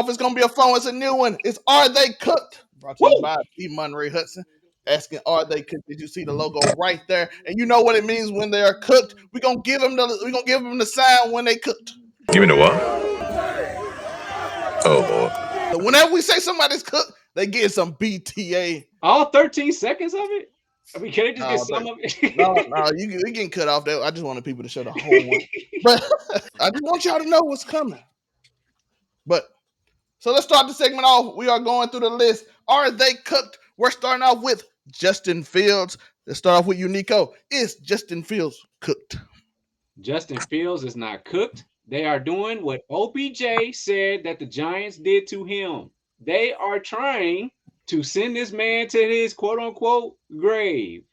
off. It's gonna be a fun one. It's a new one. It's Are They Cooked? Brought to you Woo! by P. Monray Hudson. Asking, are they cooked? Did you see the logo right there? And you know what it means when they are cooked. We're gonna give them the sign when they cooked. Give me the what? Oh Lord. So whenever we say somebody's cooked, they get some BTA. All 13 seconds of it? I mean, can they just get No, some of no, it? you getting cut off there. I just wanted people to show the whole one. But I just want y'all to know what's coming. But so let's start the segment off. We are going through the list. Are they cooked? We're starting off with Justin Fields. Let's start off with Uniqo. Is Justin Fields cooked? Justin Fields is not cooked. They are doing what OBJ said that the Giants did to him. They are trying to send this man to his quote unquote grave.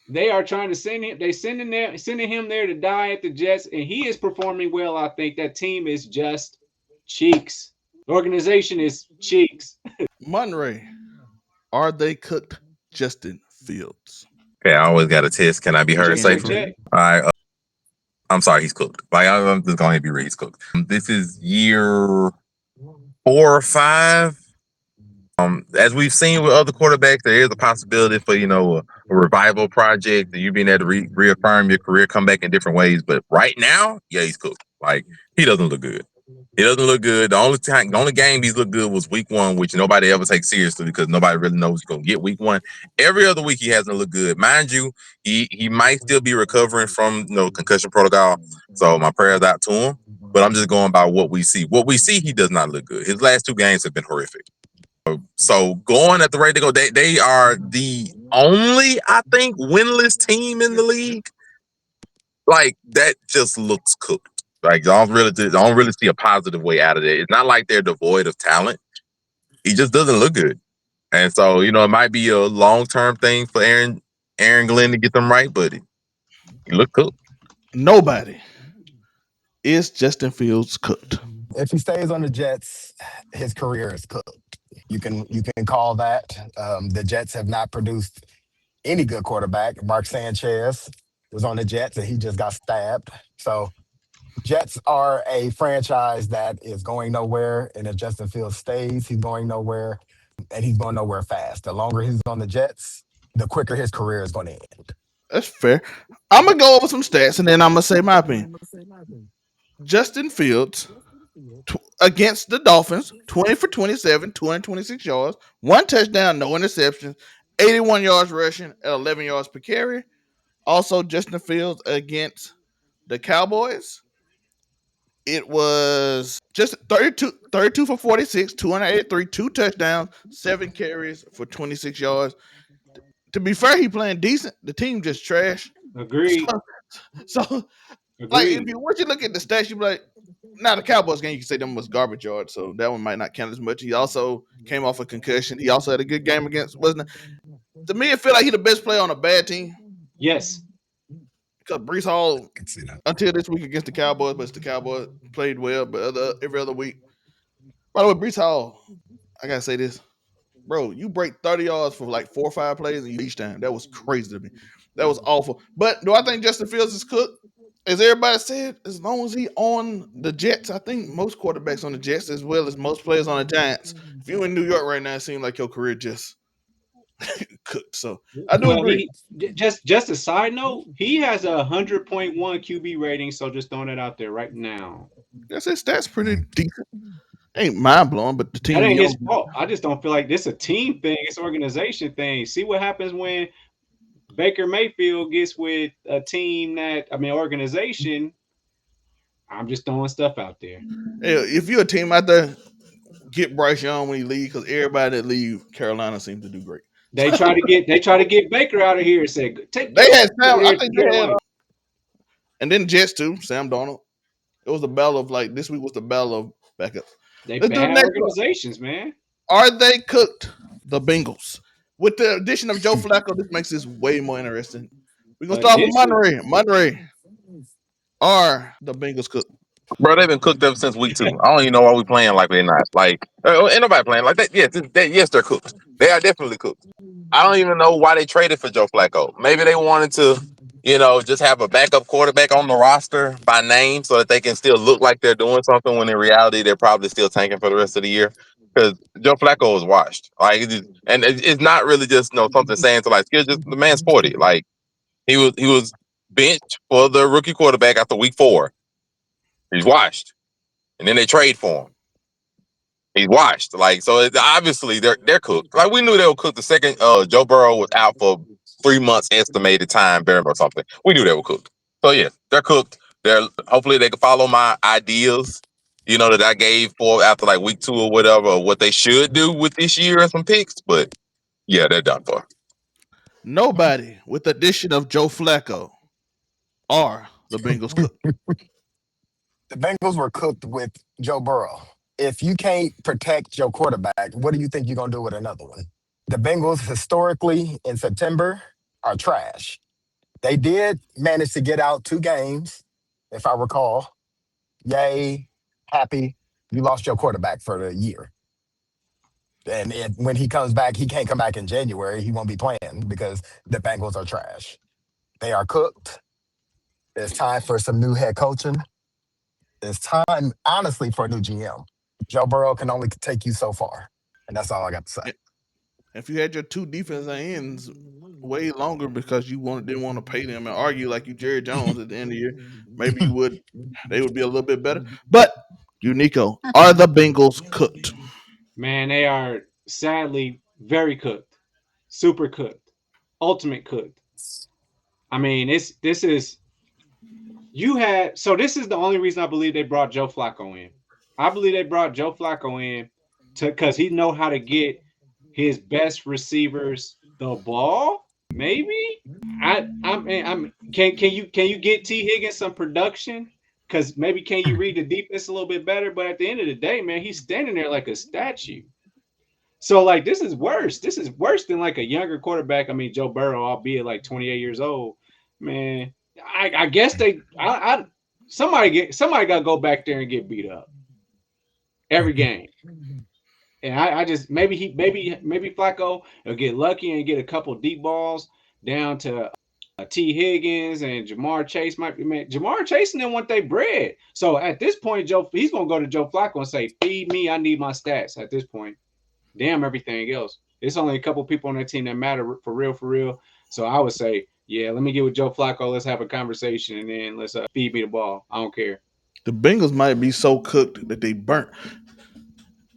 They are trying to send him. They sending him there to die at the Jets, and he is performing well. I think that team is just cheeks. The organization is cheeks. Monray, are they cooked? Justin Fields. Okay, I always got a test. Can I be heard Check, check, safely? check. All right. I'm sorry, he's cooked. Like I'm just going to be real. He's cooked. This is year 4 or 5. As we've seen with other quarterbacks, there is a possibility for a revival project, and you being able to reaffirm your career, come back in different ways. But right now, yeah, he's cooked. Like he doesn't look good. He doesn't look good. The only game he's looked good was week 1, which nobody ever takes seriously because nobody really knows he's gonna get week 1. Every other week he hasn't looked good. Mind you, he might still be recovering from concussion protocol. So my prayers out to him. But I'm just going by what we see. What we see, he does not look good. His last 2 games have been horrific. So going at the rate they go, they are the only, I think, winless team in the league. Like that just looks cooked. Like I don't really see a positive way out of it. It's not like they're devoid of talent. He just doesn't look good. And so, it might be a long-term thing for Aaron Glenn to get them right, but he look cooked. Nobody. Is Justin Fields cooked? If he stays on the Jets, his career is cooked. You can call that. The Jets have not produced any good quarterback. Mark Sanchez was on the Jets and he just got stabbed. So Jets are a franchise that is going nowhere. And if Justin Fields stays, he's going nowhere, and he's going nowhere fast. The longer he's on the Jets, the quicker his career is going to end. That's fair. I'm gonna go over some stats and then I'm gonna say my opinion. Justin Fields against the Dolphins, 20 for 27, 226 yards, 1 touchdown, no interceptions, 81 yards rushing at 11 yards per carry. Also, Justin Fields against the Cowboys, it was just 32 for 46, 283, 2 touchdowns, 7 carries for 26 yards. To be fair, he playing decent. The team just trash. Agreed. So like if you once you look at the stats, you be like, now the Cowboys game, you can say them was garbage yards, so that one might not count as much. He also came off a concussion. He also had a good game against wasn't it? To me, it feel like he the best player on a bad team. Yes. Because Brees Hall I can see that. until this week against the Cowboys, but the Cowboys played well, but every other week. By the way, Brees Hall, I gotta say this, bro. You break 30 yards for like 4 or 5 plays and you each time. That was crazy to me. That was awful. But do I think Justin Fields is cooked? As everybody said, as long as he on the Jets, I think most quarterbacks on the Jets as well as most players on the Giants. If you in New York right now, it seems like your career just cooked. So I do Well, agree. just a side note, he has a 100.1 QB rating, so just throwing it out there right now. That's his stats pretty decent. Ain't mind blowing, but the That team ain't he his on, fault. I just don't feel like this a team thing. It's an organization thing. See what happens when Baker Mayfield gets with a team organization. I'm just throwing stuff out there. if you're a team out there, get Bryce Young when he leaves because everybody that leave Carolina seems to do great. They try to get Baker out of here and say, take They your had Sam. over I there to think they had, Carolina. and then Jets too. Sam Darnold. It was the battle of like this week was the battle of backups. They Let's do the bad next one. organizations, man. Are they cooked? The Bengals. With the addition of Joe Flacco, this makes this way more interesting. We're gonna start with Addition. Monterey. Are the Bengals cooked? Bro, they've been cooked up since week 2. I don't even know why we playing like they're not. Like, ain't nobody playing like that. Yes, they're cooked. They are definitely cooked. I don't even know why they traded for Joe Flacco. Maybe they wanted to just have a backup quarterback on the roster by name so that they can still look like they're doing something when in reality they're probably still tanking for the rest of the year. Because Joe Flacco is washed. Like, and it's not really just something saying to like, just the man's 40. Like he was benched for the rookie quarterback after week 4. He's washed, and then they trade for him. He's washed. Like, so obviously they're cooked. Like, we knew they were cooked the second Joe Burrow was out for 3 months estimated time barely or something. We knew they were cooked. So yeah, they're cooked. They're hopefully they can follow my ideas, that I gave for after like week 2 or whatever, or what they should do with this year and some picks. But yeah, they're done for. Nobody, with the addition of Joe Flacco, are the Bengals cooked. The Bengals were cooked with Joe Burrow. If you can't protect your quarterback, what do you think you're gonna do with another one? The Bengals historically in September are trash. They did manage to get out 2 games, if I recall. Yay, happy. You lost your quarterback for the year. And when he comes back, he can't come back in January. He won't be playing because the Bengals are trash. They are cooked. It's time for some new head coaching. It's time, honestly, for a new GM. Joe Burrow can only take you so far. And that's all I got to say. If you had your two defensive ends way longer because didn't want to pay them and argue like you Jerry Jones at the end of the year, maybe they would be a little bit better. But Uniqo, are the Bengals cooked? Man, they are sadly very cooked, super cooked, ultimate cooked. I mean, this is you had so this is the only reason I believe they brought Joe Flacco in. I believe they brought Joe Flacco in to because he know how to get his best receivers the ball. Maybe I'm can you get T Higgins some production? Because maybe can you read the defense a little bit better? But at the end of the day, man, he's standing there like a statue. So like this is worse. This is worse than like a younger quarterback. I mean, Joe Burrow, albeit like 28 years old. Man, I guess I somebody got to go back there and get beat up every game. And I just maybe Flacco will get lucky and get a couple deep balls down to T Higgins and Jamar Chase might be man. Jamar Chase and them want their bread. So at this point, he's gonna go to Joe Flacco and say, "Feed me, I need my stats." At this point, damn everything else. It's only a couple people on that team that matter for real, for real. So I would say, yeah, let me get with Joe Flacco. Let's have a conversation, and then let's feed me the ball. I don't care. The Bengals might be so cooked that they burnt.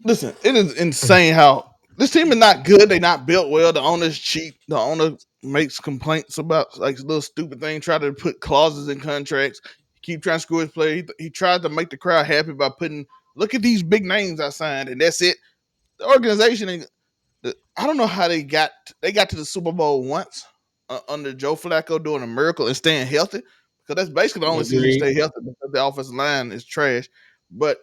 Listen, it is insane how this team is not good. They not built well. The owner's cheap. The owner makes complaints about like little stupid thing. Try to put clauses in contracts. Keep trying to screw his play. He tried to make the crowd happy by putting, look at these big names I signed, and that's it. The organization ain't. I don't know how they got to the Super Bowl once under Joe Flacco doing a miracle and staying healthy, because that's basically the only season you Agreed. stay healthy because the offensive line is trash. But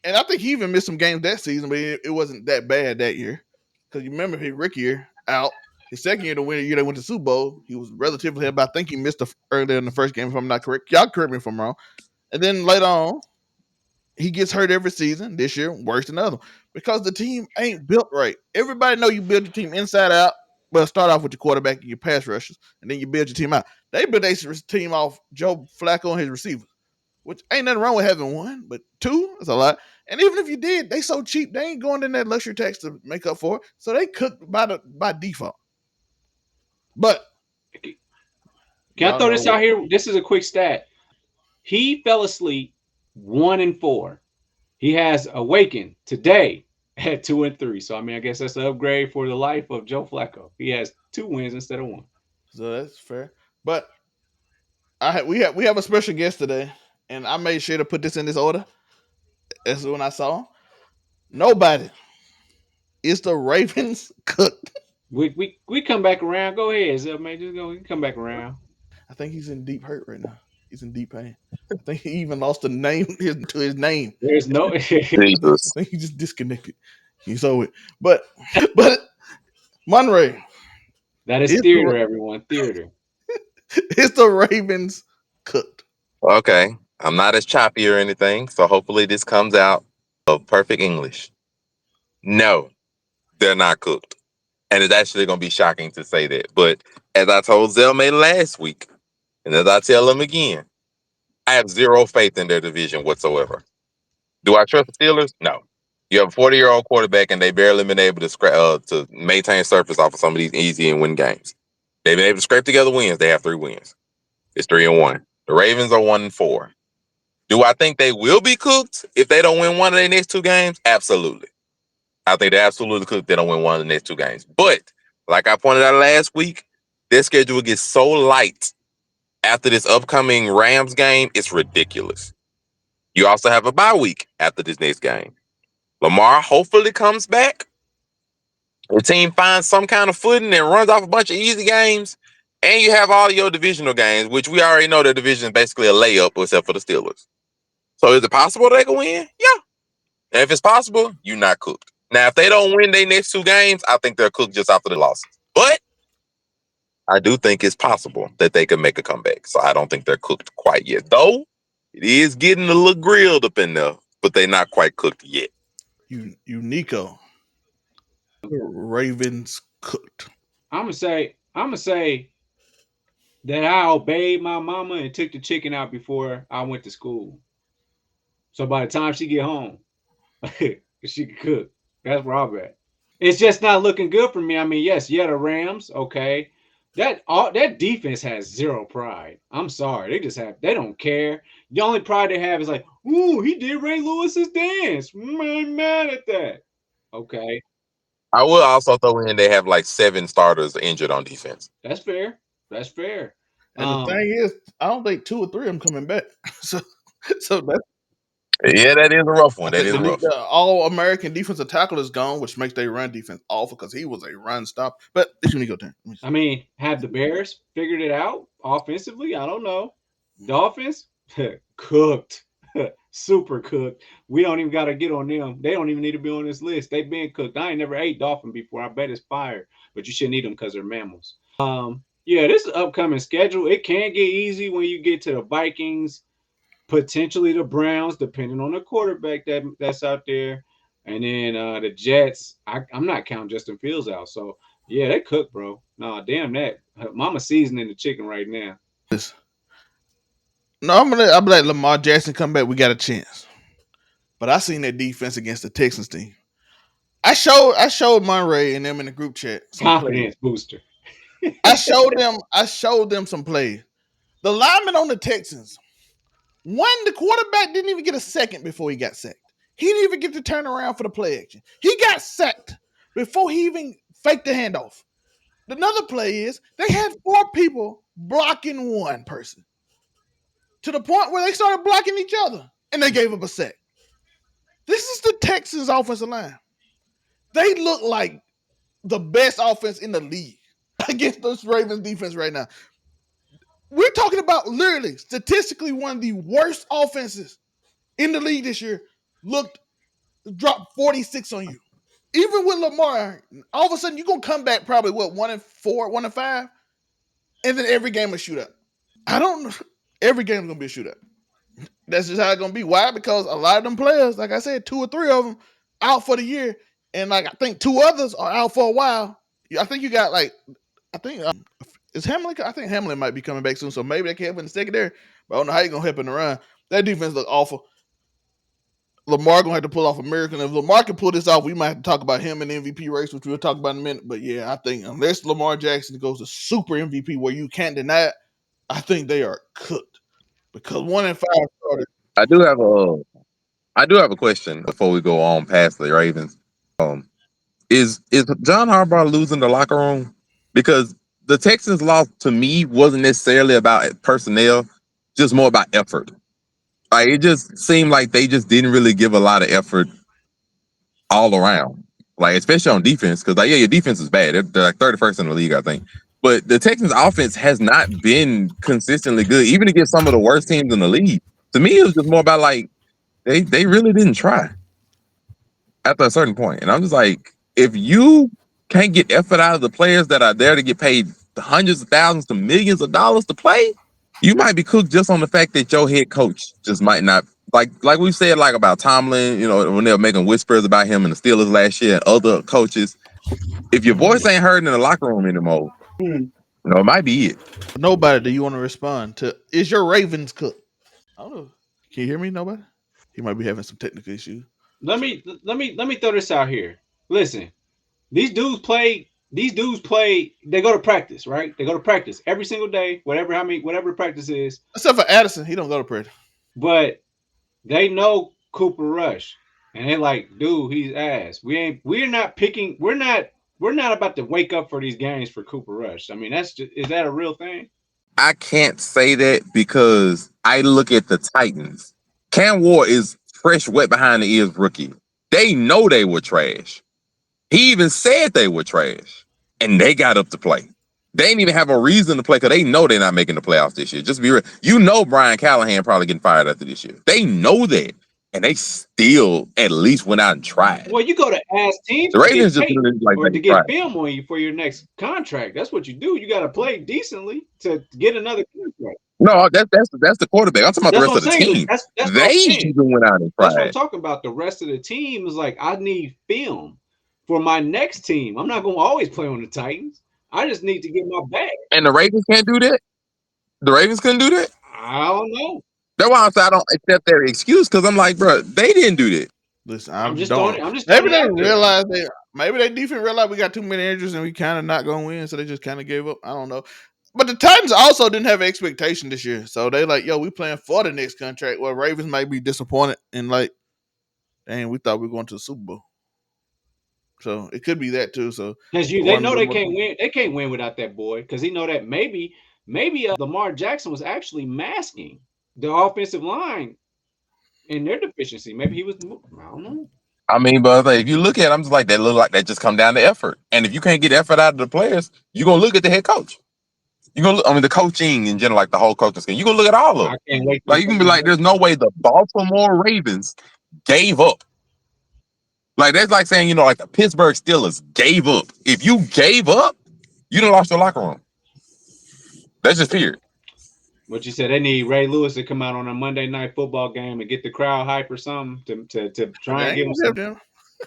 and I think he even missed some games that season, but it wasn't that bad that year. Because you remember his rookie year out, his second year, the winner year they went to Super Bowl, he was relatively healthy. I think he missed earlier in the first game, if I'm not correct. Y'all correct me if I'm wrong. And then later on, he gets hurt every season. This year, worse than the other, because the team ain't built right. Everybody know you build your team inside out. Well, start off with your quarterback and your pass rushers, and then you build your team out. They built their team off Joe Flacco and his receivers, which ain't nothing wrong with having one, but two is a lot. And even if you did, they so cheap, they ain't going in that luxury tax to make up for it. So they cooked by default. But Can I y'all throw know this what? out here? This is a quick stat. He fell asleep 1-4. He has awakened today at 2-3. So I mean, I guess that's an upgrade for the life of Joe Flacco. He has 2 wins instead of one. So that's fair. But we have a special guest today, and I made sure to put this in this order. That's when I saw him. Nobody is the Ravens cooked. We come back around. Go ahead, Zeb, man. Just go. We come back around. I think he's in deep hurt right now. He's in deep pain. I think he even lost the name to his name. There's no. I think he just disconnected. He's over it. But Monray, That is is theater, the everyone. Theater. is the Ravens cooked? Okay, I'm not as choppy or anything, so hopefully this comes out of perfect English. No, they're not cooked, and it's actually going to be shocking to say that, but As I told Zelmay last week, and as I tell them again, I have zero faith in their division whatsoever. Do I trust the Steelers? No. You have a 40-year-old quarterback, and they barely been able to maintain surface off of some of these easy and win games. They've been able to scrape together wins. They have 3 wins. It's 3-1. The Ravens are 1-4. Do I think they will be cooked if they don't win one of their next 2 games? Absolutely. I think they're absolutely cooked if they don't win one of the next 2 games. But like I pointed out last week, their schedule gets so light after this upcoming Rams game. It's ridiculous. You also have a bye week after this next game. Lamar hopefully comes back. The team finds some kind of footing and runs off a bunch of easy games. And you have all your divisional games, which we already know the division is basically a layup except for the Steelers. So is it possible they can win? Yeah. And if it's possible, you're not cooked. Now, if they don't win their next 2 games, I think they're cooked just after the losses. But I do think it's possible that they can make a comeback. So I don't think they're cooked quite yet. Though it is getting a little grilled up in there, but they're not quite cooked yet. Uniqo. Ravens cooked. I'm gonna say that I obeyed my mama and took the chicken out before I went to school. So by the time she get home, she can cook. That's where I'm at. It's just not looking good for me. I mean, yes, yeah, the Rams, okay. That defense has zero pride. I'm sorry. They don't care. The only pride they have is like, ooh, he did Ray Lewis's dance. I'm mad at that. Okay. I will also throw in they have like 7 starters injured on defense. That's fair. That's fair. And the thing is, I don't think 2 or 3 of them coming back. so that's Yeah, that is a rough one. That is rough. the All-American defensive tackle is gone, which makes their run defense awful because he was a run stop. But it's Uniqo turn. I mean, have the Bears figured it out offensively? I don't know. Dolphins cooked, super cooked. We don't even got to get on them. They don't even need to be on this list. They've been cooked. I ain't never ate dolphin before. I bet it's fire, but you shouldn't eat them because they're mammals. Yeah, this upcoming schedule, it can get easy when you get to the Vikings, potentially the Browns, depending on the quarterback that's out there, and then the Jets. I'm not counting Justin Fields out, so yeah, they cook, bro. Nah, damn that. Mama seasoning the chicken right now. No, I'm gonna let Lamar Jackson come back. We got a chance. But I seen that defense against the Texans team. I showed Monray and them in the group chat some Confidence booster. I showed them some plays. The lineman on the Texans, the quarterback didn't even get a second before he got sacked. He didn't even get to turn around for the play action. He got sacked before he even faked the handoff. Another play is they had 4 people blocking one person to the point where they started blocking each other and they gave up a sack. This is the Texans offensive line. They look like the best offense in the league against this Ravens defense right now. We're talking about literally, statistically, one of the worst offenses in the league this year. Dropped 46 on you. Even with Lamar, all of a sudden you're gonna come back probably 1-4, 1-5, and then every game a shootout. I don't know. Every game is gonna be a shootout. That's just how it's gonna be. Why? Because a lot of them players, like I said, 2 or 3 of them out for the year, and like I think 2 others are out for a while. I think you got is Hamlin? I think Hamlin might be coming back soon, so maybe they can help in the secondary. But I don't know how you gonna help in the run. That defense look awful. Lamar gonna have to pull off a miracle. And if Lamar can pull this off, we might have to talk about him in the MVP race, which we'll talk about in a minute. But yeah, I think unless Lamar Jackson goes to super MVP where you can't deny it, I think they are cooked. Because 1-5 started. I do have a question before we go on past the Ravens. Is John Harbaugh losing the locker room? Because the Texans loss to me wasn't necessarily about personnel, just more about effort. Like it just seemed like they just didn't really give a lot of effort all around. Like especially on defense, because like yeah, your defense is bad. They're like 31st in the league, I think. But the Texans offense has not been consistently good, even against some of the worst teams in the league. To me, it was just more about like they really didn't try after a certain point. And I'm just like, if you can't get effort out of the players that are there to get paid hundreds of thousands to millions of dollars to play, you might be cooked just on the fact that your head coach just might not like we said like about Tomlin, you know, when they were making whispers about him and the Steelers last year and other coaches. If your voice ain't heard in the locker room anymore, No, it might be it. Nobody, do you want to respond to? Is your Ravens cooked? I don't know. Can you hear me? Nobody. He might be having some technical issues. Let me throw this out here. Listen, these dudes play. They go to practice, right? They go to practice every single day, whatever practice is. Except for Addison, he don't go to prayer. But they know Cooper Rush, and they like, dude, he's ass. We're not picking. We're not about to wake up for these games for Cooper Rush. I mean, is that a real thing? I can't say that because I look at the Titans. Cam Ward is fresh, wet behind the ears rookie. They know they were trash. He even said they were trash, and they got up to play. They didn't even have a reason to play because they know they're not making the playoffs this year. Just be real. You know Brian Callahan probably getting fired after this year. They know that, and they still at least went out and tried. Well, you go to ask teams The to get Ravens just tape doing it like or they to get tried. film on you for your next contract. That's what you do. You got to play decently to get another contract. No, that's the quarterback. I'm talking about the That's what rest I'm of the saying. team. That's what They I'm saying. even went out and That's what I'm tried. talking about. The rest of the team is like, I need film for my next team. I'm not going to always play on the Titans. I just need to get my bag. And the Ravens can't do that. The Ravens couldn't do that. I don't know. That's why I don't accept their excuse because I'm like, bro, they didn't do that. Listen, I'm I just throwing don't. it. I'm just throwing Maybe it they out there. realize they. Maybe they defense realized we got too many injuries and we kind of not gonna win, so they just kind of gave up. I don't know. But the Titans also didn't have expectation this year, so they like, yo, we playing for the next contract. Well, Ravens might be disappointed and like, dang, we thought we were going to the Super Bowl, so it could be that too. So Because I they want know a they little more. can't win. They can't win without that boy. Because he know that maybe Lamar Jackson was actually masking the offensive line in their deficiency. Maybe he was. I don't know. I mean, but like, if you look at it, I'm just like that look like that just come down to effort. And if you can't get effort out of the players, you're gonna look at the head coach. You're gonna look, I mean the coaching in general, like the whole coaching scheme. You're gonna look at all of I them. can't wait till Like you can be like, there's no way the Baltimore Ravens gave up. Like that's like saying, like the Pittsburgh Steelers gave up. If you gave up, you done lost your locker room. That's just period. what you said. They need Ray Lewis to come out on a Monday night football game and get the crowd hype or something to try They and ain't give them gonna help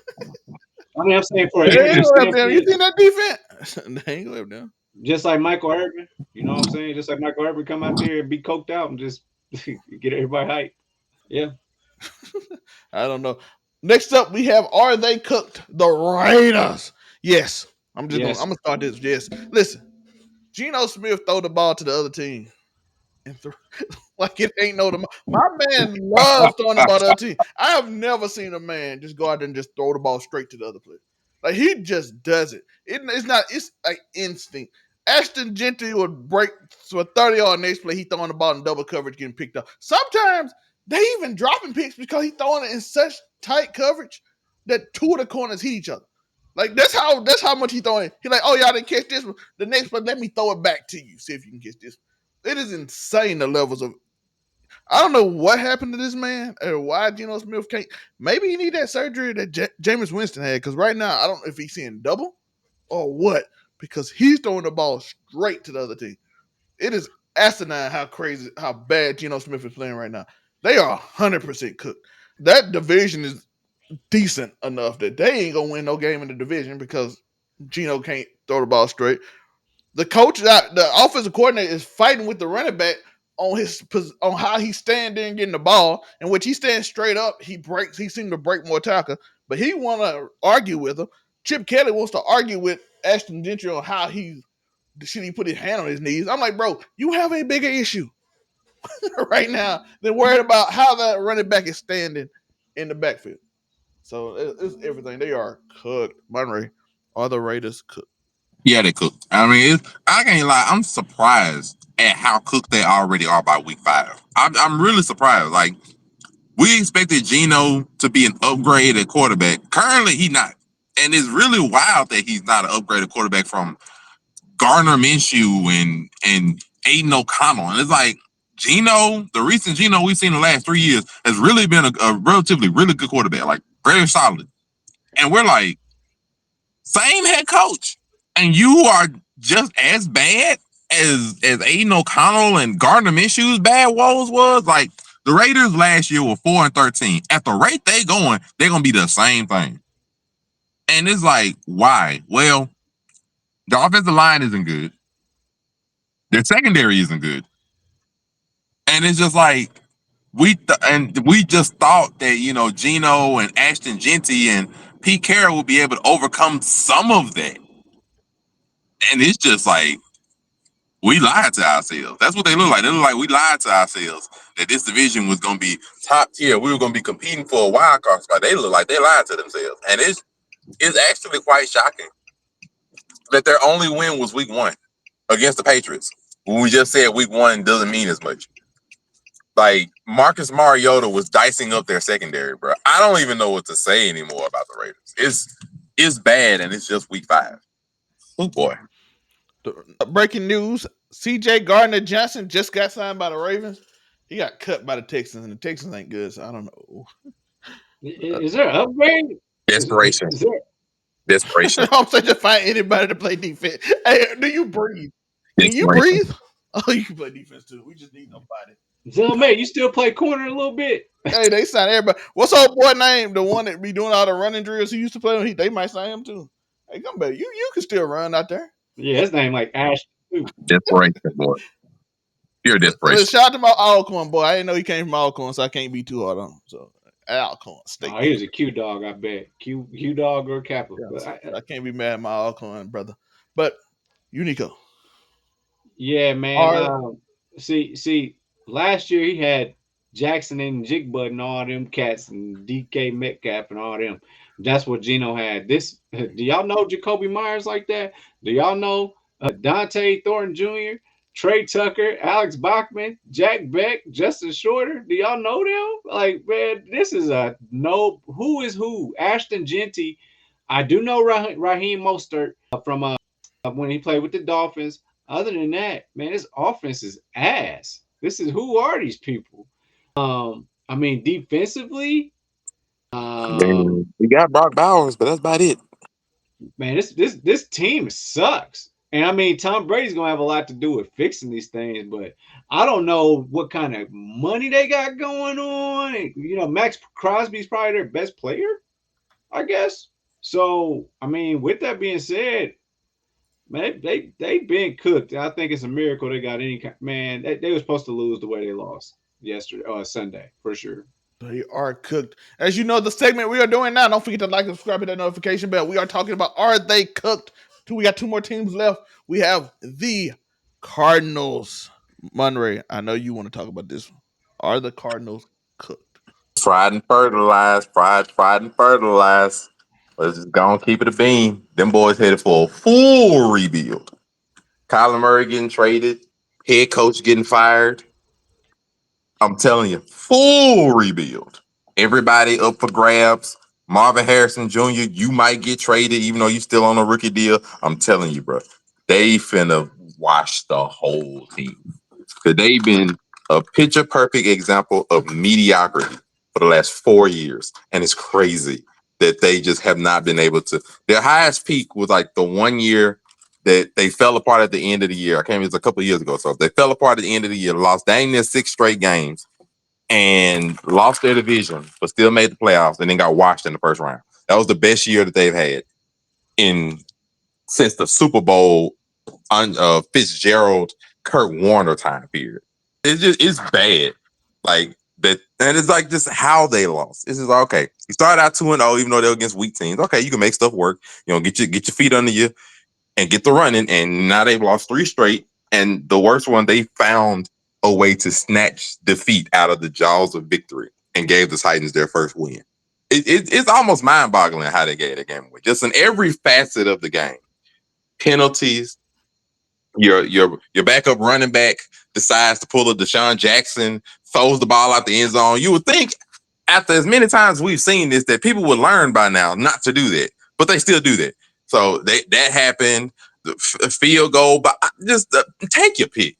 some. them. I mean, I'm saying for an They ain't energy gonna help them. You standpoint, seen that defense? They ain't gonna help them. just like Michael Irvin. You know what I'm saying? Just like Michael Irvin come out there and be coked out and just get everybody hype. Yeah. I don't know. Next up, we have Are They Cooked? The Raiders. Yes. I'm Yes. gonna start this. Yes. Listen, Geno Smith throw the ball to the other team and like it ain't no tomorrow. My man loves throwing the ball to the other team. I have never seen a man just go out there and just throw the ball straight to the other player. Like he just does it. It's not. It's like instinct. Ashton Gentry would break so a 30-yard next play. He throwing the ball in double coverage, getting picked up. Sometimes they even dropping picks because he throwing it in such tight coverage that two of the corners hit each other. Like that's how much he throwing. He like, oh y'all didn't catch this one. The next play, let me throw it back to you. See if you can catch this. It is insane the levels of. I don't know what happened to this man or why Geno Smith can't. Maybe he need that surgery that Jameis Winston had because right now I don't know if he's seeing double or what because he's throwing the ball straight to the other team. It is asinine how crazy, how bad Geno Smith is playing right now. They are 100% cooked. That division is decent enough that they ain't gonna win no game in the division because Geno can't throw the ball straight. The coach, the offensive coordinator, is fighting with the running back on how he's standing there and getting the ball, in which he stands straight up. He breaks. He seemed to break more tackle, but he want to argue with him. Chip Kelly wants to argue with Ashton Gentry on how should he put his hand on his knees. I'm like, bro, you have a bigger issue right now than worried about how that running back is standing in the backfield. So it's everything. They are cooked. Monterey are the Raiders cooked. Yeah, they cooked. I mean, I can't lie. I'm surprised at how cooked they already are by week 5. I'm really surprised. Like we expected Geno to be an upgrade at quarterback. Currently, he's not, and it's really wild that he's not an upgraded quarterback from Gardner Minshew and Aiden O'Connell. And it's like Geno, the recent Geno we've seen in the last 3 years, has really been a relatively really good quarterback, like very solid. And we're like, same head coach, and you are just as bad as Aiden O'Connell and Gardner Minshew's bad woes was. Like the Raiders last year were 4-13. At the rate they going, they're gonna be the same thing. And it's like, why? Well, the offensive line isn't good. Their secondary isn't good, and it's just like we just thought that Gino and Ashton Genty and Pete Carroll would be able to overcome some of that, and it's just like we lied to ourselves. That's what they look like. They look like we lied to ourselves that this division was going to be top tier. We were going to be competing for a wild card spot. They look like they lied to themselves, and it's actually quite shocking that their only win was week 1 against the Patriots. When we just said week 1 doesn't mean as much. Like Marcus Mariota was dicing up their secondary, bro. I don't even know what to say anymore about the Raiders. It's bad, and it's just week 5. Oh boy. Breaking news: C.J. Gardner-Johnson just got signed by the Ravens. He got cut by the Texans, and the Texans ain't good, so I don't know. Is there an upgrade? Desperation. Is there? Desperation. I'm saying just find anybody to play defense. Hey, do you breathe? Can you Desperation. breathe? Oh, you can play defense too. We just need somebody. Zellman, you still play corner a little bit? Hey, they signed everybody. What's old boy name? The one that be doing all the running drills he used to play on? They might sign him too. Hey, come back. You can still run out there. Yeah, his name like Ash too. Desperation, boy. Pure desperation. Shout out to my Alcorn boy. I didn't know he came from Alcorn, so I can't be too hard on him. So Alcorn State. Oh, he was a Q dog, I bet. Q dog or Kappa. Yeah, But so I can't be mad at my Alcorn brother. But Uniqo. yeah, man. See, last year he had Jackson and Jigba and all them cats and DK Metcalf and all them. That's what Gino had. This do y'all know Jacoby Myers like that? Do y'all know Dante Thornton Jr., Trey Tucker, Alex Bachman, Jack Beck, Justin Shorter? Do y'all know them? Like, man, this is a no. Who is who? Ashton Genty. I do know Raheem Mostert from when he played with the Dolphins. Other than that, man, this offense is ass. This is who are these people? I mean, defensively, We got Brock Bowers, but that's about it. man, this team sucks. And I mean, Tom Brady's gonna have a lot to do with fixing these things, but I don't know what kind of money they got going on. Max Crosby's probably their best player, I guess. So, I mean, with that being said, man, they've been cooked. I think it's a miracle they got any kind. Man, they were supposed to lose the way they lost yesterday or Sunday for sure. They are cooked. As you know, the segment we are doing now, don't forget to like and subscribe to that notification bell. We are talking about are they cooked? We got 2 more teams left. We have the Cardinals. Monray, I know you want to talk about this one. Are the Cardinals cooked? Fried and fertilized. Fried and fertilized. Let's just go and keep it a bean. Them boys headed for a full rebuild. Kyler Murray getting traded. Head coach getting fired. I'm telling you, full rebuild. Everybody up for grabs. Marvin Harrison Jr., you might get traded even though you're still on a rookie deal. I'm telling you, bro. They finna wash the whole team. Because they've been a picture perfect example of mediocrity for the last 4 years. And it's crazy that they just have not been able to. Their highest peak was like the 1 year that they fell apart at the end of the year. I can't remember, it was a couple of years ago. So they fell apart at the end of the year, lost dang near 6 straight games, and lost their division, but still made the playoffs and then got washed in the first round. That was the best year that they've had since the Super Bowl Fitzgerald Kurt Warner time period. It's bad. Like that, and it's like just how they lost. This is okay. You started out 2-0, even though they're against weak teams. Okay, you can make stuff work. Get your feet under you and get the running. And now they've lost 3 straight. And the worst one, they found a way to snatch defeat out of the jaws of victory and gave the Titans their first win. It's almost mind-boggling how they gave the game away. Just in every facet of the game. Penalties, your backup running back decides to pull a Deshaun Jackson, throws the ball out the end zone. You would think after as many times we've seen this that people would learn by now not to do that, but they still do that. So that happened. The field goal, but just take your pick.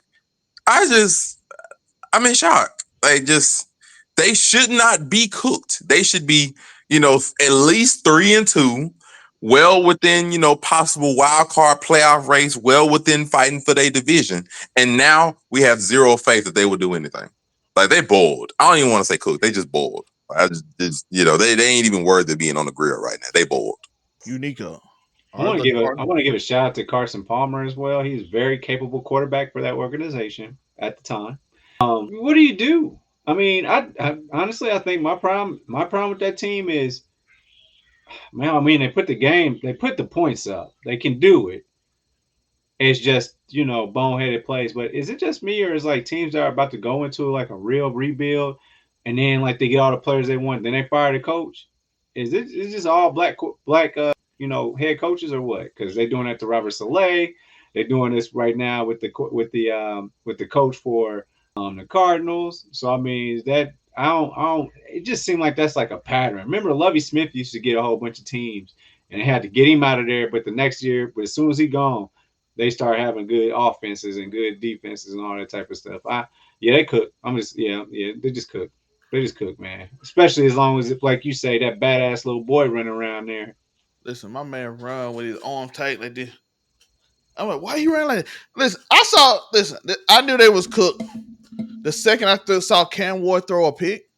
I'm in shock. They should not be cooked. They should be, at least 3-2, well within, possible wild card playoff race, well within fighting for their division. And now we have zero faith that they will do anything. Like they boiled. I don't even want to say cooked. They just boiled. They ain't even worthy of being on the grill right now. They boiled. Uniqo. I Are want the to give a I Cardinals? want to give a shout out to Carson Palmer as well. He's a very capable quarterback for that organization at the time. What do you do? I mean, I honestly I think my problem with that team is, man. I mean, they put the points up. They can do it. It's just boneheaded plays. But is it just me, or is like teams that are about to go into like a real rebuild, and then like they get all the players they want, then they fire the coach? Is this all black head coaches or what? Because they're doing that to Robert Saleh. They're doing this right now with the coach for the Cardinals. So I mean, that I don't. It just seemed like that's like a pattern. Remember, Lovie Smith used to get a whole bunch of teams, and they had to get him out of there. But the next year, but as soon as he gone, they start having good offenses and good defenses and all that type of stuff. They cook. They just cook. They just cook, man. Especially as long as, like you say, that badass little boy running around there. Listen, my man run with his arms tight like this. I'm like, why you running like that? Listen, I saw. Listen, I knew they was cooked the second I saw Cam Ward throw a pick,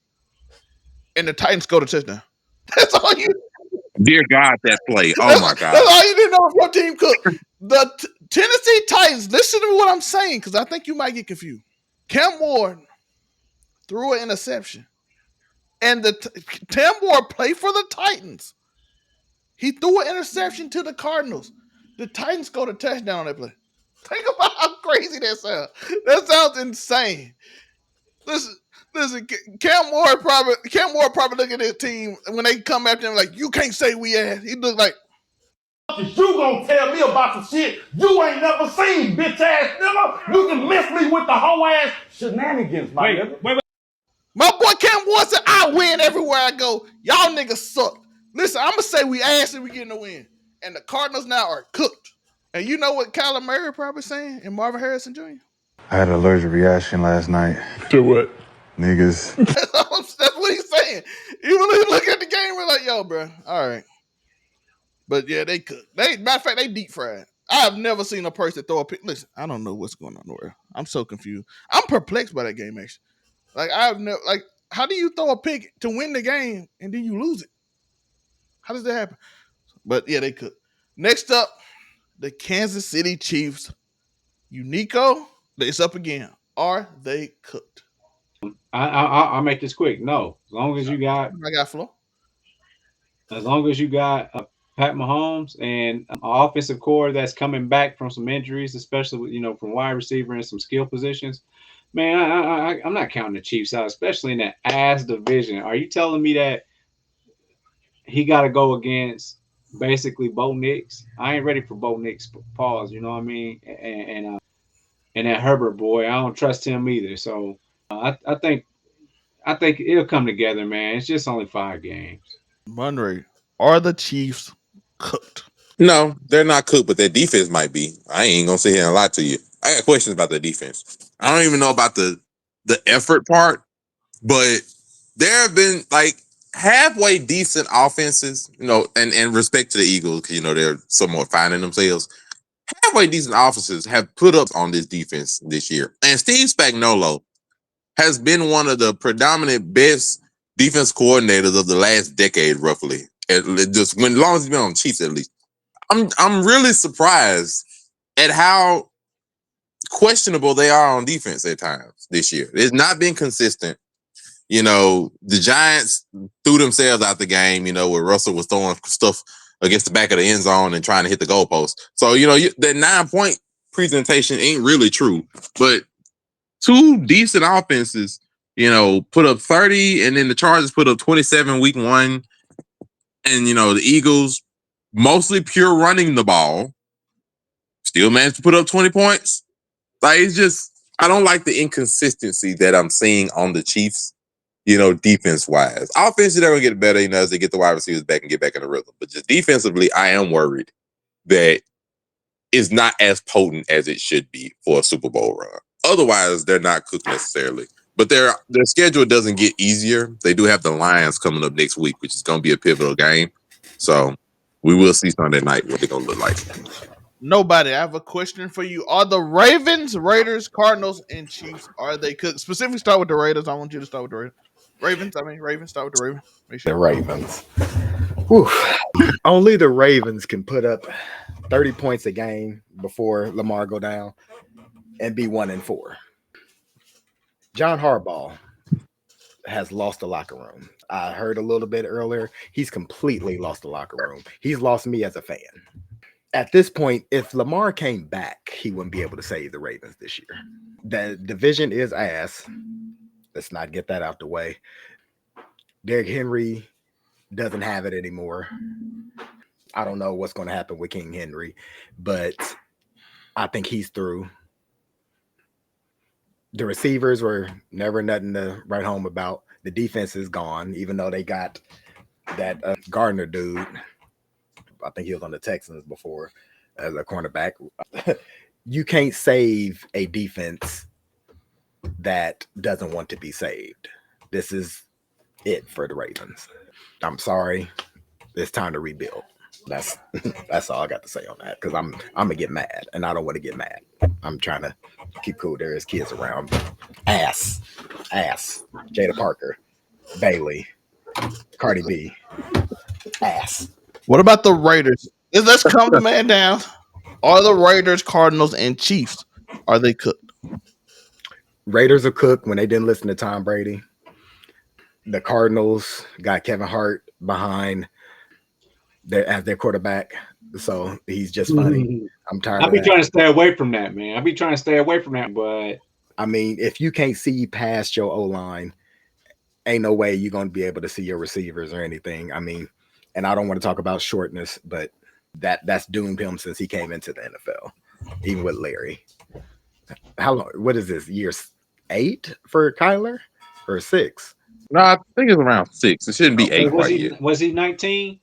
and the Titans go to touchdown. That's all you. Dear God, that play. Oh That's, my that's God. all you didn't know if your team cooked. The Tennessee Titans. Listen to what I'm saying, because I think you might get confused. Cam Ward threw an interception, and Cam Ward played for the Titans. He threw an interception to the Cardinals. The Titans scored a touchdown on that play. Think about how crazy that sounds. That sounds insane. Listen. Cam Ward probably look at his team when they come after him like, you can't say we ass. He look like, you gonna tell me about some shit you ain't never seen, bitch ass nigga. You can miss me with the whole ass shenanigans, my nigga. my boy Cam Ward said, I win everywhere I go. Y'all niggas suck. Listen, I'm gonna say we ass and we getting a win. And the Cardinals now are cooked. And you know what Kyler Murray probably saying and Marvin Harrison Jr.? I had an allergic reaction last night. To what? Niggas. That's what he's saying. Even when he look at the game, we're like, yo, bro, all right. But yeah, they cook. Matter of fact, they deep fried. I have never seen a person throw a pick. Listen, I don't know what's going on nowhere. I'm so confused. I'm perplexed by that game, actually. Like, I've never, like, how do you throw a pick to win the game and then you lose it? How does that happen? But yeah, they cook. Next up, the Kansas City Chiefs. Uniqo, it's up again. Are they cooked? I'll make this quick. No, I got flow. as long as you got Pat Mahomes and an offensive core that's coming back from some injuries, especially from wide receiver and some skill positions. Man, I'm not counting the Chiefs out, especially in that ass division. Are you telling me that he got to go against basically Bo Nix? I ain't ready for Bo Nix pause. You know what I mean? And that Herbert boy, I don't trust him either. So I think it'll come together, man. It's just only 5 games. Monray, are the Chiefs cooked? No, they're not cooked, but their defense might be. I ain't gonna sit here and lie to you. I got questions about their defense. I don't even know about the effort part, but there have been like halfway decent offenses, and respect to the Eagles, because they're somewhat finding themselves. Halfway decent offenses have put up on this defense this year. And Steve Spagnuolo has been one of the predominant best defense coordinators of the last decade, roughly. Just when long as he's been on the Chiefs, at least. I'm really surprised at how questionable they are on defense at times this year. It's not been consistent. The Giants threw themselves out the game, where Russell was throwing stuff against the back of the end zone and trying to hit the goalpost. So, that 9-point presentation ain't really true. But two decent offenses, put up 30, and then the Chargers put up 27 week one. And, the Eagles, mostly pure running the ball, still managed to put up 20 points. Like, it's just, I don't like the inconsistency that I'm seeing on the Chiefs, defense wise. Offensively, they're going to get better, as they get the wide receivers back and get back in the rhythm. But just defensively, I am worried that it's not as potent as it should be for a Super Bowl run. Otherwise, they're not cooked necessarily. But their schedule doesn't get easier. They do have the Lions coming up next week, which is going to be a pivotal game. So we will see Sunday night what they're going to look like. Nobody. I have a question for you. Are the Ravens, Raiders, Cardinals, and Chiefs, are they cooked? Specifically, start with the Raiders. I want you to start with the Ravens. Ravens, start with the Ravens. Make The sure. Ravens. Whew. Only the Ravens can put up 30 points a game before Lamar go down and be 1-4. John Harbaugh has lost the locker room. I heard a little bit earlier. He's completely lost the locker room. He's lost me as a fan. At this point, if Lamar came back, he wouldn't be able to save the Ravens this year. The division is ass. Let's not get that out the way. Derrick Henry doesn't have it anymore. I don't know what's going to happen with King Henry, but I think he's through. The receivers were never nothing to write home about. The defense is gone, even though they got that Gardner dude. I think he was on the Texans before as a cornerback. You can't save a defense that doesn't want to be saved. This is it for the Ravens. I'm sorry. It's time to rebuild. That's all I got to say on that, because I'm gonna get mad, and I don't want to get mad. I'm trying to keep cool. There is kids around. Ass. Jada Parker, Bailey, Cardi B. Ass. What about the Raiders? Let's calm the man down. Are the Raiders, Cardinals, and Chiefs, are they cooked? Raiders are cooked when they didn't listen to Tom Brady. The Cardinals got Kevin Hart behind as their quarterback, so he's just funny. I'm tired. I'll be trying to stay away from that, man. I'll be trying to stay away from that, but I mean, if you can't see past your O line, ain't no way you're gonna be able to see your receivers or anything. I mean, and I don't want to talk about shortness, but that's doomed him since he came into the NFL, even with Larry. How long? What is this? Year 8 for Kyler or 6? No, I think it's around 6. It shouldn't be 8 quite yet. Was he 19?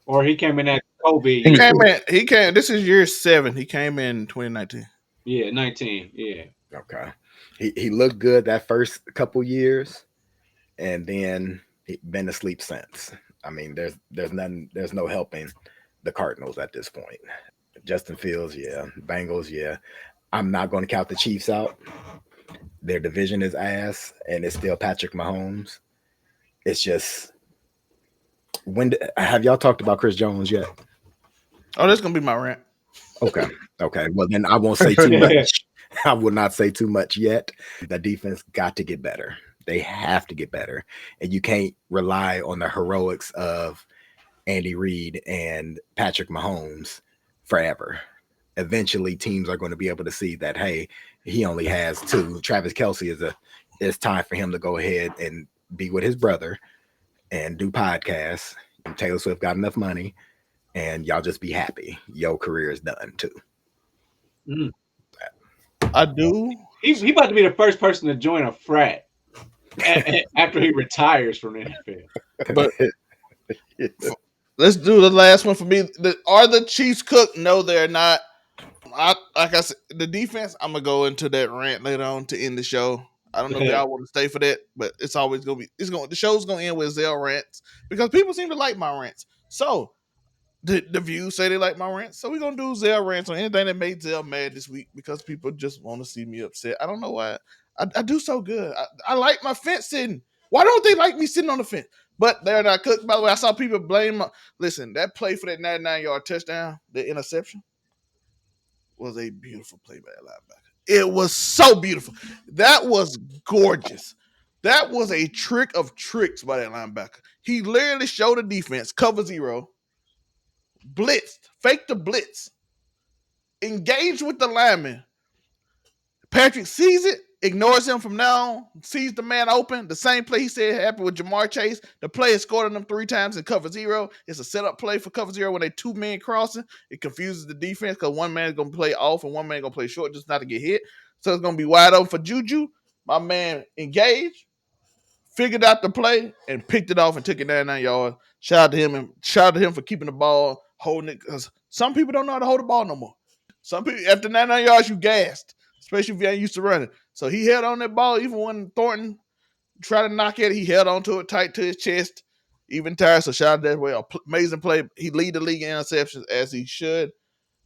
Or he came in at Kobe? He came. This is year 7. He came in 2019. Yeah, 19. Yeah. Okay. He looked good that first couple years, and then he's been asleep since. I mean, there's no helping the Cardinals at this point. Justin Fields, yeah. Bengals, yeah. I'm not going to count the Chiefs out. Their division is ass, and it's still Patrick Mahomes. It's just, have y'all talked about Chris Jones yet? Oh, that's gonna be my rant. Okay. Well, then I won't say too much. I will not say too much yet. The defense got to get better. They have to get better, and you can't rely on the heroics of Andy Reid and Patrick Mahomes forever. Eventually, teams are going to be able to see that, hey, he only has 2. Travis Kelce it's time for him to go ahead and be with his brother and do podcasts. And Taylor Swift got enough money, and y'all just be happy. Your career is done too. I do. He about to be the first person to join a frat after he retires from the NFL. But let's do the last one for me. Are the Chiefs cooked? No, they're not. Like I said, the defense, I'm gonna go into that rant later on to end the show. I don't know if y'all want to stay for that, but it's always gonna be. The show's gonna end with Zell rants because people seem to like my rants. So the views say they like my rants, so we're gonna do Zell rants on anything that made Zell mad this week because people just want to see me upset. I don't know why. I do so good. I like my fence sitting. Why don't they like me sitting on the fence? But they're not cooked. By the way, I saw people blame. Listen, that play for that 99-yard touchdown, the interception, was a beautiful play by that linebacker. It was so beautiful. That was gorgeous. That was a trick of tricks by that linebacker. He literally showed the defense, cover 0, blitzed, faked the blitz, engaged with the lineman. Patrick sees it, ignores him from now on, sees the man open. The same play he said happened with Jamar Chase. The player scored on them 3 times in cover 0. It's a setup play for cover 0 when they 2 men crossing. It confuses the defense because one man is going to play off and one man going to play short just not to get hit. So it's going to be wide open for Juju. My man engaged, figured out the play, and picked it off and took it 99 yards. Shout out to him for keeping the ball, holding it, because some people don't know how to hold the ball no more. Some people, after 99 yards, you gassed, especially if you ain't used to running. So he held on that ball, even when Thornton tried to knock at it, he held on to it tight to his chest, even tired. So shout out that way. Amazing play. He lead the league in interceptions as he should.